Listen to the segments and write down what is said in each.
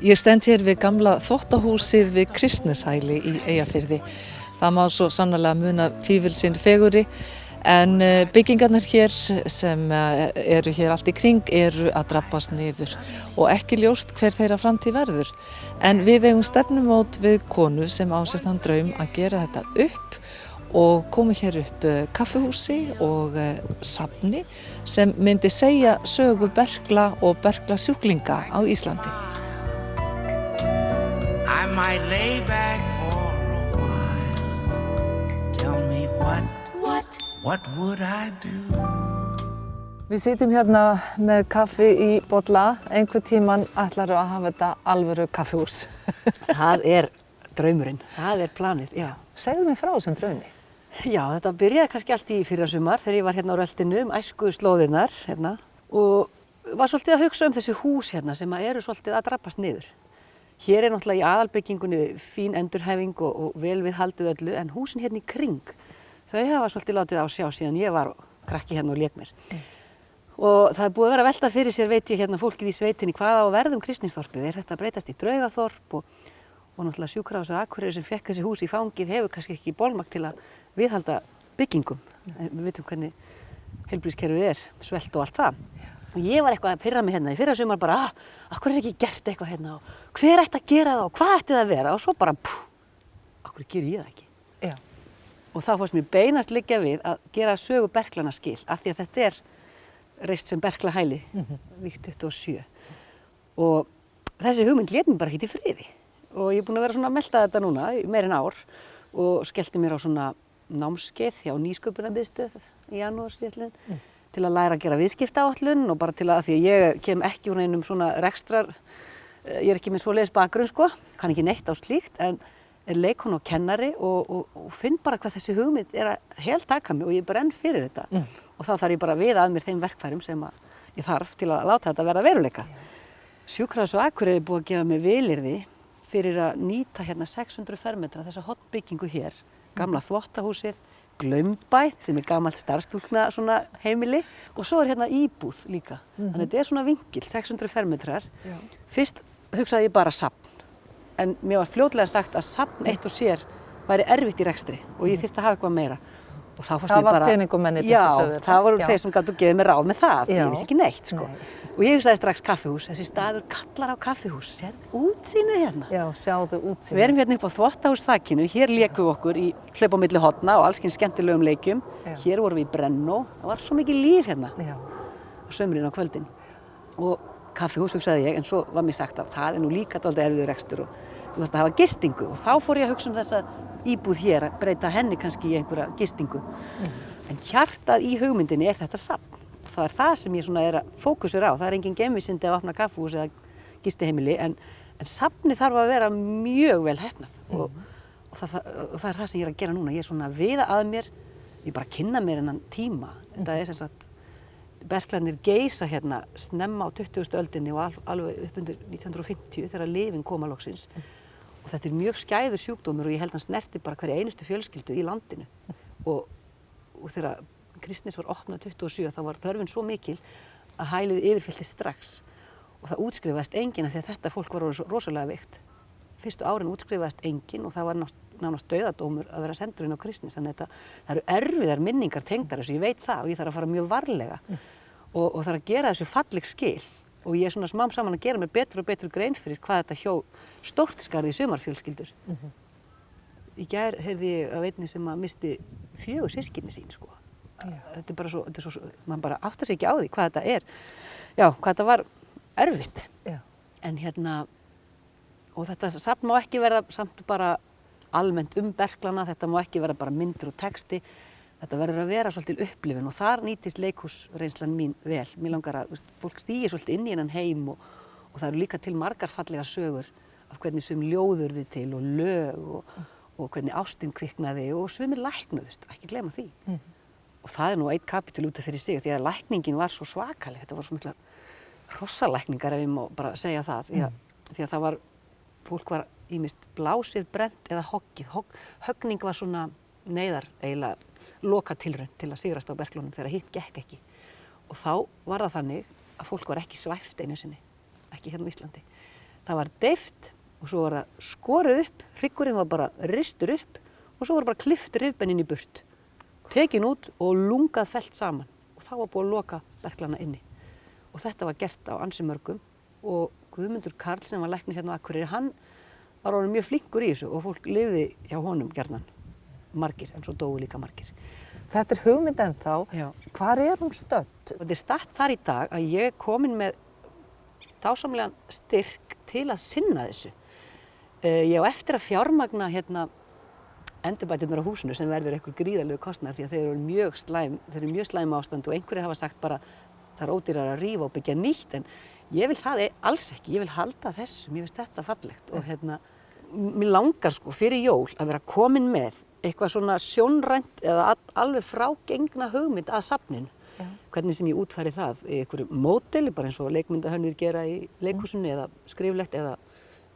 Ég stend hér við gamla þvottahúsið við Kristneshæli í Eyjafirði. Það má svo sannarlega muna fífilsinn fegurri, en byggingarnar hér sem eru hér allt í kring eru að drabbast niður og ekki ljóst hver þeirra framtíð verður. En við eigum stefnumót við konu sem á sér þann draum að gera þetta upp og komi hér upp kaffihúsi og safni sem myndi segja sögu berkla og berklasjúklinga á Íslandi. I might lay back for a while. Tell me what would I do? Við sitjum hérna með kaffi í bolla. Einhvern tímann ætlarðu að hafa þetta alvöru kaffihús. Það draumurinn, það planið, já. Segðu mér frá þessum draumi. Já, þetta byrjaði kannski allt í fyrrasumar þegar ég var hérna á röltinu æsku slóðirnar hérna og var svolítið að hugsa þessi hús hérna sem eru svolítið að drabbast niður. Hér náttúrulega í aðalbyggingunni fín endurhæfing og vel við haldið öllu, en húsin hérna í kring, þau hafa svolítið látið á sjá síðan ég var krakki hérna og lék mér. Og það búið að vera að velta fyrir sér, veit ég, hérna fólkið í sveitinni, hvað á að verða Kristnesþorpið? Þetta að breytast í draugaþorp og náttúrulega Sjúkrahúsið á Akureyri sem fekk þessi hús í fangið hefur kannski ekki bolmagn til að viðhalda byggingum. En við vitum hvernig heilbrigðiskerfið svelt og allt það. Og ég var eitthvað að pirra mig hérna í fyrrasumar bara, af hverju ekki gert eitthvað hérna og hver ætti að gera það og hvað ætti það að vera? Og svo bara, af hverju geri ég það ekki? Já. Og þá fannst mér beinast liggja við að gera sögu berklanna skil, af því að þetta reist sem berklahæli, vígt 27. Og þessi hugmynd lét mér bara ekki í friði. Og ég er búin að vera svona að melta þetta núna í meira en ár og skellti mér á svona námskeið hjá Nýsköpunarmiðstöð í janúar síðastliðinn til að læra að gera viðskiptaáætlun og bara til að því að ég kem ekki úr einum svona rekstrar, ég ekki með svoleiðis bakgrunn sko, kann ekki neitt á slíkt, en leikon og kennari og finn bara hvað þessi hugmynd að heltaka mig og ég brenn fyrir þetta. Og þá þarf ég bara að viða að mér þeim verkfærum sem ég þarf til að láta þetta verða veruleika. Sjúkrahúsið á Akureyri er búið að gefa mig vilyrði fyrir að nýta hérna 600 fermetra þessa hotbyggingu hér, gamla þvottahúsið, Glaumbæ sem gamalt starfstúlkna svona heimili og svo hérna íbúð líka. Þannig þetta svona vingil, 600 fermetrar. Fyrst hugsaði ég bara safn, en mér var fljótlega sagt að safn eitt og sér væri erfitt í rekstri og ég þyrfti að hafa eitthvað meira. Og þá fannst mér bara, það var peningumennir sem sögðu þetta. Það voru þeir sem gátu gefið mér ráð með það, ég vissi ekki neitt sko. Og ég hugsaði strax kaffihús, þessi staður kallar á kaffihús, sérðu útsýnið hérna. Já, sjáðu útsýnið. Við erum hérna upp á þvottahúsþakinu, hér lékum við okkur í hlaup á milli horna og alls kyns skemmtilegum leikjum. Hér vorum við í Brennó, það var svo mikið líf hérna á sumrin á kvöldin. Og kaffihús hugsaði ég, en svo var mér sagt að það nú líka dálítið erfiður rekstur og þú þarft að hafa gistingu og þá fór ég að hugsa þessa íbúð hér að breyta henni kannski í einhverja gistingu. En hjartað í hugmyndinni þetta safn. Það það sem ég svona að fókusur á. Það engin geimvísindi að opna kaffihús eða gistiheimili, en safnið þarf að vera mjög vel heppnað. Og það það sem ég að gera núna. Ég svona að viða að mér, ég bara kynna mér þennan tíma. Þetta sem sagt, berklarnir geisa hérna snemma á 20. öldinni og alveg upp undir 1950 þegar lyfin koma loksins. Og þetta mjög skæður sjúkdómur og ég held hann snerti bara hverja einustu fjölskyldu í landinu. Og þegar Kristnes var opnað 27 þá var þörfin svo mikil að hælið yfirfylltist strax. Og það útskrifaðist enginn af því að þetta fólk var rosalega veikt. Fyrstu árin útskrifaðist enginn og það var nánast dauðadómur að vera sendur inn á Kristnes. Þannig að það eru erfiðar minningar tengdar þessu, ég veit það og ég þarf að fara mjög varlega. Og þarf að gera þessu falleg skil. Og ég svona smám saman að gera mér betur og betur grein fyrir hvað þetta hjó stórt skarð í sumarfjölskyldur. Í gær heyrði ég af einni sem misti 4 systkini sín sko. Þetta bara svo, mann bara áttar sig ekki á því hvað þetta já, hvað þetta var erfitt. En hérna, og þetta safn má ekki verða samt bara almennt berklana, þetta má ekki verða bara myndir og texti. Þetta verður að vera svolítið upplifun og þar nýtist leikhúsreynslan mín vel. Mér langar að fólk stígi svolítið inn í þennan heim og það eru líka til margar fallegar sögur af hvernig sum ljóðurði til og lög og hvernig ástin kviknaði og sumir læknuðust, ekki gleyma því. Og það nú eitt kapítul út af fyrir sig því að lækningin var svo svakaleg, þetta var svo mikla hrossalækningar ef ég má bara segja það. Því að það var, fólk var ýmist blásið, brennt eða hoggið. Höggning var svona neyðar eiginlega loka tilraun til að sigrast á berklunum þegar hitt gekk ekki. Og þá var það þannig að fólk var ekki svæft einu sinni, ekki hérna á Íslandi. það var deyft og svo var það skorið upp, hryggurinn var bara ristur upp og svo var bara klippt rifbeinin í burt, tekin út og lungað fellt saman og þá var búið að loka berklana inni. Og þetta var gert á ansi mörgum og Guðmundur Karl sem var læknir hérna á Akureyri, hann var orðinn mjög flinkur í þessu og fólk lifði hjá honum gjarnan, margir, en svo dóu líka margir. Þetta hugmynd ennþá. Já. Hvar hún stödd? Og þetta statt þar í dag að ég er komin með dásamlegan styrk til að sinna þessu. Ég á eftir að fjármagna hérna endurbæturnar á húsinu sem verður eitthvað gríðarlegu kostnaður því að þeir eru mjög slæm ástand og einhverjir hafa sagt bara það er ódýrara að rífa og byggja nýtt en ég vil það alls ekki, ég vil halda þessu, mér finnst þetta fallegt og hérna, mér langar sko fyrir jól að vera komin með eitthvað svona sjónrænt eða alveg frágengna hugmynd að safninu. Hvernig sem ég útfæri það í einhverju módeli, bara eins og leikmyndahönnur gera í leikhúsinu eða skriflegt eða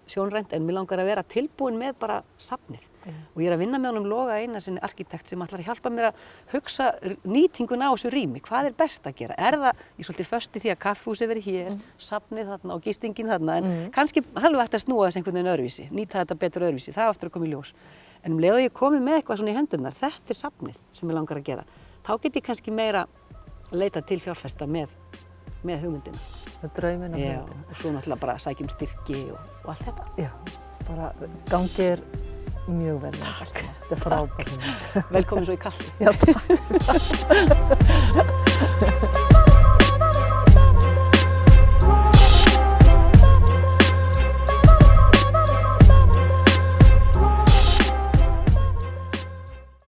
sjónrænt, en mér langar að vera tilbúin með bara safnið. Og ég er að vinna með honum Loga Einarssyni arkitekt sem ætlar að hjálpa mér að hugsa nýtinguna á þessu rými. Hvað er best að gera? Er það, ég er svolítið föst í því að kaffihúsið verið hér, safnið þarna og gistingin þarna, en kannski alveg ætti að snúa þess einhvern veginn öðruvísi, nýta þetta betur öðruvísi, það er aftur að koma í ljós. En um leið og ég komið með eitthvað svona í höndurnar, þetta er safnið sem ég langar að gera, þá get ég kannski meira leita til fjárfesta með hugmyndina. Með drauminn og Já, hugmyndina. og svo náttúrulega bara sækjum styrki og allt þetta. Já, bara gangið mjög vel með þetta. Þetta er frábært. Velkomin svo í kaffi. Já, takk.